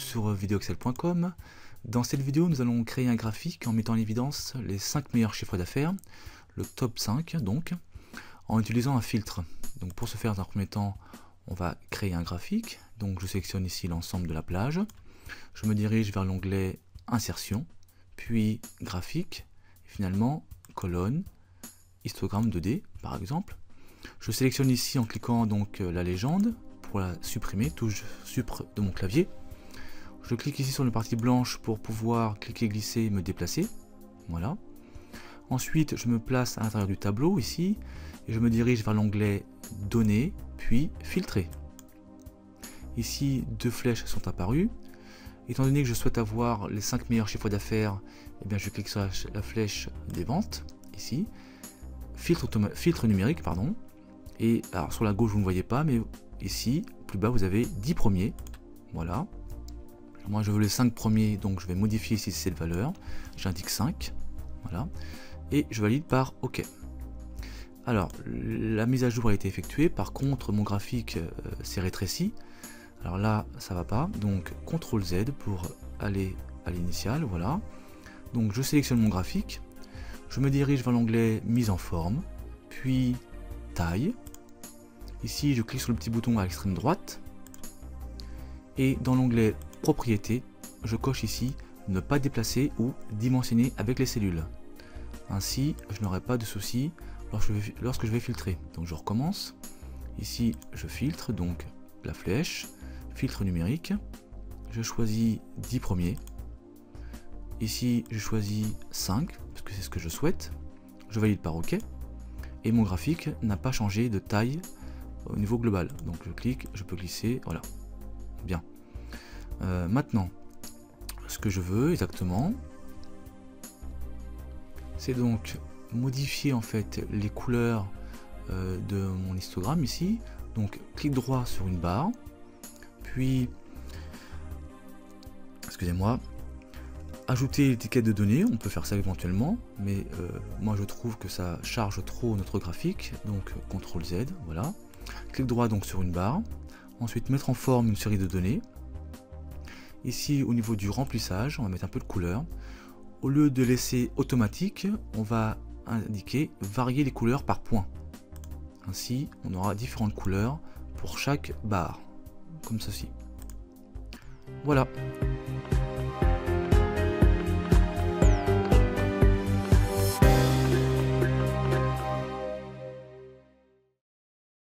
sur videoexcel.com. Dans cette vidéo, nous allons créer un graphique en mettant en évidence les 5 meilleurs chiffres d'affaires, le top 5 donc, en utilisant un filtre. Donc pour ce faire, dans un premier temps, on va créer un graphique. Donc je sélectionne ici l'ensemble de la plage. Je me dirige vers l'onglet Insertion, puis Graphique, et finalement colonne, histogramme 2D par exemple. Je sélectionne ici en cliquant donc la légende pour la supprimer, touche Supr de mon clavier. Je clique ici sur la partie blanche pour pouvoir cliquer, glisser et me déplacer. Voilà. Ensuite, je me place à l'intérieur du tableau ici et je me dirige vers l'onglet Données, puis Filtrer. Ici, deux flèches sont apparues. Étant donné que je souhaite avoir les 5 meilleurs chiffres d'affaires, eh bien je clique sur la flèche des ventes, ici, filtre numérique, pardon, et alors sur la gauche vous ne voyez pas, mais ici, plus bas vous avez 10 premiers, voilà. Moi je veux les 5 premiers, donc je vais modifier ici cette valeur, j'indique 5, voilà, et je valide par OK. Alors, la mise à jour a été effectuée, par contre mon graphique s'est rétréci. Alors là, ça va pas, donc CTRL Z pour aller à l'initiale, voilà. Donc je sélectionne mon graphique, je me dirige vers l'onglet Mise en forme, puis Taille. Ici, je clique sur le petit bouton à l'extrême droite, et dans l'onglet Propriétés, je coche ici Ne pas déplacer ou dimensionner avec les cellules. Ainsi, je n'aurai pas de souci lorsque je vais filtrer. Donc je recommence. Ici, je filtre, donc la flèche, filtre numérique, je choisis 10 premiers, ici je choisis 5, parce que c'est ce que je souhaite, je valide par OK, et mon graphique n'a pas changé de taille au niveau global, donc je clique, je peux glisser, voilà, bien. Maintenant, ce que je veux exactement, c'est donc modifier en fait les couleurs de mon histogramme ici, donc clic droit sur une barre, puis, excusez-moi, ajouter l'étiquette de données, on peut faire ça éventuellement, mais moi je trouve que ça charge trop notre graphique, donc CTRL Z, voilà. Clic droit donc sur une barre, ensuite mettre en forme une série de données. Ici au niveau du remplissage, on va mettre un peu de couleur. Au lieu de laisser automatique, on va indiquer varier les couleurs par point. Ainsi, on aura différentes couleurs pour chaque barre, comme ceci. Voilà.